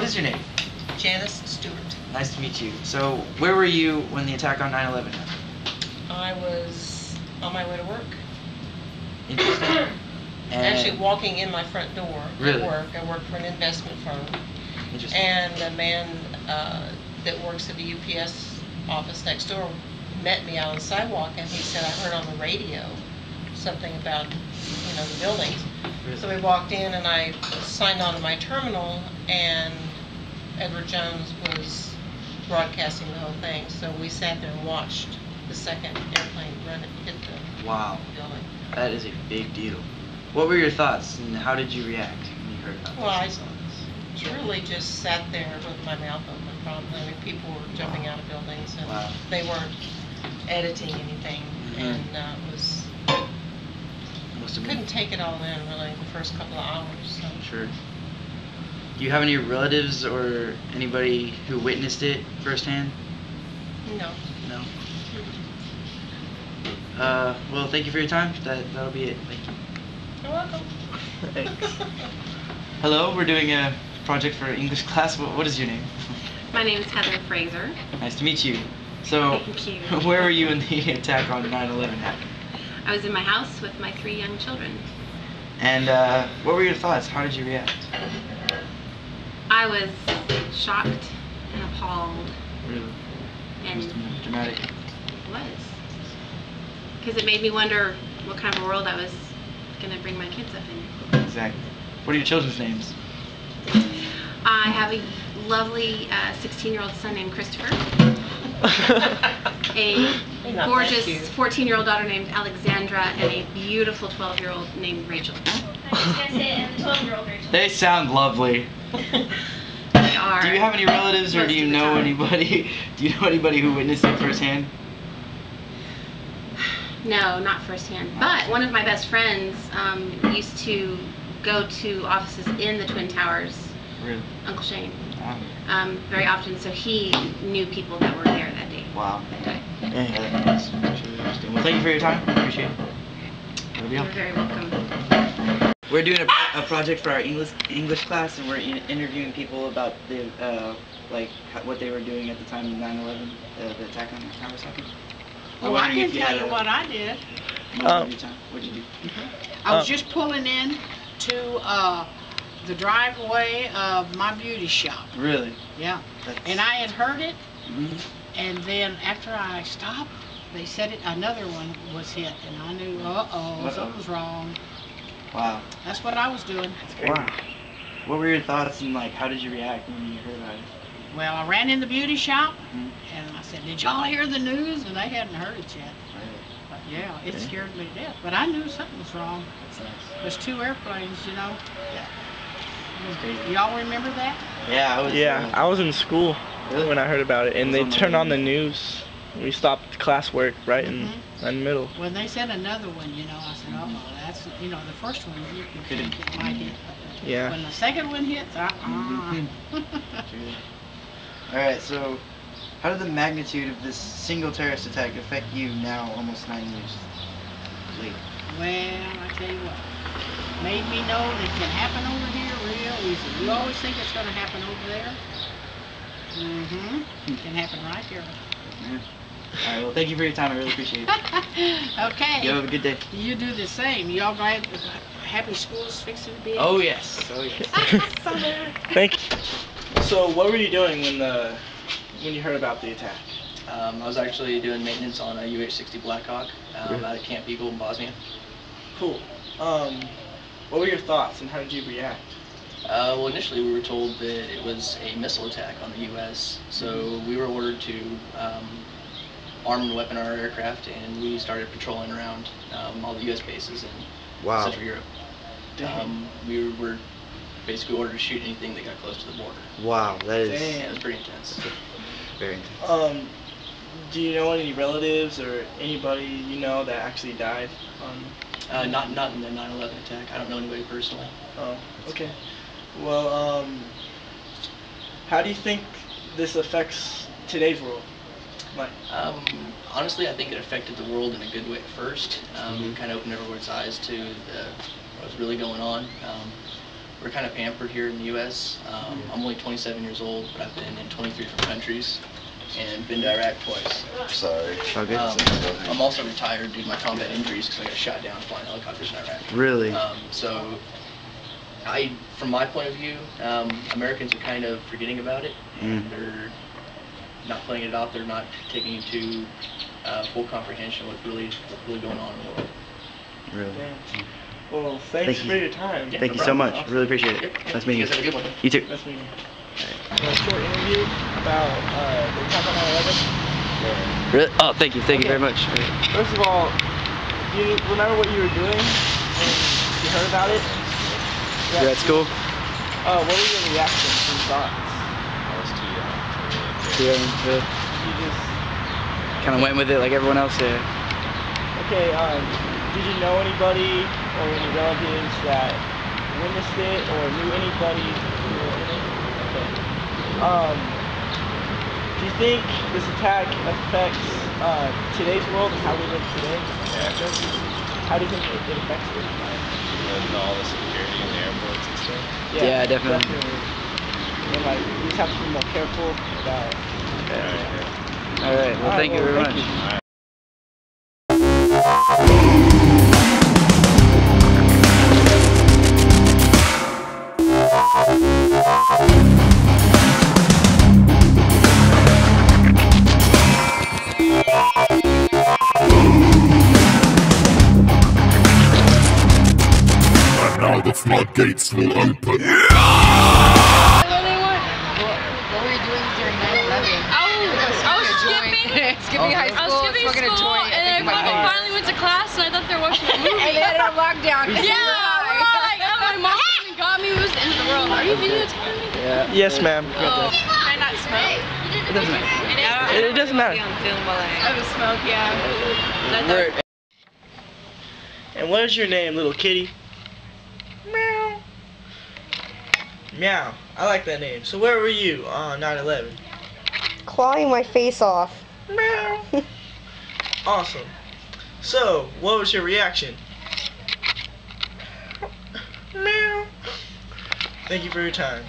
is your name? Janice Stewart. Nice to meet you. So, where were you when the attack on 9/11 happened? I was on my way to work. Interesting. Actually walking in my front door Really? at work. I work for an investment firm. Interesting. And a man that works at the UPS office next door met me out on the sidewalk, and he said, I heard on the radio something about, the buildings. Really? So we walked in, and I signed on to my terminal, and Edward Jones was broadcasting the whole thing. So we sat there and watched the second airplane hit the building. That is a big deal. What were your thoughts, and how did you react when you heard about this? Well, I truly just sat there with my mouth open, probably. I mean, people were jumping out of buildings, and they weren't editing anything, and couldn't take it all in, really, the first couple of hours. So. Sure. Do you have any relatives or anybody who witnessed it firsthand? No. No? Well, thank you for your time. That'll be it. Thank you. You're welcome. Thanks. Hello, we're doing a project for English class. What is your name? My name is Heather Frazier. Nice to meet you. So, thank you. Where were you when the attack on 9/11 happened? I was in my house with my 3 young children. And what were your thoughts? How did you react? I was shocked and appalled. Really? And Must have been dramatic. It was. Because it made me wonder what kind of a world I was going to bring my kids up in. Exactly. What are your children's names? I have a lovely 16-year-old son named Christopher. A gorgeous 14-year-old daughter named Alexandra, and a beautiful 12-year-old named Rachel. I was going to say, and the 12-year-old Rachel. They sound lovely. They are. Do you have any relatives, or do you know anybody? Do you know anybody who witnessed it firsthand? No, not firsthand. But one of my best friends used to go to offices in the Twin Towers. Really? Uncle Shane. Wow. Very often, so he knew people that were there that day. Wow. That died. Yeah, that's really interesting. Well, thank you for your time. Appreciate it. You're very welcome. We're doing a project for our English class, and we're interviewing people about the what they were doing at the time of 9/11, the attack on the towers happened. Well, I can tell you what I did. What'd you do? I was just pulling in to the driveway of my beauty shop. Really? Yeah. And I had heard it, Mm-hmm. and then after I stopped, they said another one was hit, and I knew, something was wrong. Wow. That's what I was doing. That's crazy. Wow. What were your thoughts, and how did you react when you heard about it? Well, I ran in the beauty shop, and I said, did y'all hear the news? And they hadn't heard it yet. Really? But yeah, it scared me to death. But I knew something was wrong. That's nice. There's 2 airplanes, Yeah. That's crazy. Y'all remember that? Yeah, I was in school when I heard about it, and they turned on the news. We stopped classwork right in the middle. When they said another one, I said, that's, the first one you could think it might hit. Yeah. When the second one hits, Alright, so how did the magnitude of this single terrorist attack affect you now, almost 9 years later? Well, I tell you what, made me know that it can happen over here real easy. You always think it's going to happen over there. It can happen right here. Yeah. Alright, well, thank you for your time. I really appreciate it. Okay. You have a good day. You do the same. Y'all glad happy school's fixing to be? Oh, yes. Oh, yes. Thank you. So, what were you doing when you heard about the attack? I was actually doing maintenance on a UH-60 Blackhawk out at Camp Eagle in Bosnia. Cool. What were your thoughts, and how did you react? Well, initially we were told that it was a missile attack on the U.S., so we were ordered to arm and weapon our aircraft, and we started patrolling around all the U.S. bases in Central Europe. We were basically ordered to shoot anything that got close to the border. Wow, that is... Yeah, it was pretty intense. Very intense. Do you know any relatives or anybody you know that actually died on... Not in the 9/11 attack. I don't know anybody personally. Oh, okay. Well, how do you think this affects today's world? Honestly, I think it affected the world in a good way at first. It kind of opened everyone's eyes to what was really going on. we're kind of pampered here in the U.S. I'm only 27 years old, but I've been in 23 different countries and been to Iraq twice. Sorry. Okay. I'm also retired due to my combat injuries because I got shot down flying helicopters in Iraq. Really? So, from my point of view, Americans are kind of forgetting about it, and they're not playing it out. They're not taking into full comprehension what's really going on in the world. Really? Damn. Well, thanks for your time. Yeah, Thank no you so problem. much. Really appreciate it. Nice meeting You guys have a good one. You too. Nice meeting you. A short interview about the attack on 9/11. Really? Oh, thank you. Thank you very much. First of all, do you remember what you were doing when you heard about it? You're at school? What were your reactions and thoughts? I was too young to really Yeah. You just Kind of went with it like everyone else here. okay. Did you know anybody or any relatives that witnessed it or knew anybody who was in it? Okay. Do you think this attack affects today's world and how we live today in America? How do you think it affects it? and all the security in the airports and stuff. Yeah, definitely. And like, we just have to be more careful about. All right. Well, thank you very much. Now the floodgates will open. What were you doing during 9/11? I was skipping high school, smoking a joint, and then I finally went to class, and I thought they were watching a movie. And they had it on lockdown. Yeah, we're all like, oh, my mom came and got me. It was the end of the world. Are you videotaping me? Yeah. Yes, ma'am. Oh. Can I not smoke? It doesn't matter. It doesn't matter. I would smoke, yeah. And what is your name, little kitty? Meow. Meow. I like that name. So where were you on 9/11? Clawing my face off. Meow. Awesome. So, what was your reaction? Meow. Thank you for your time.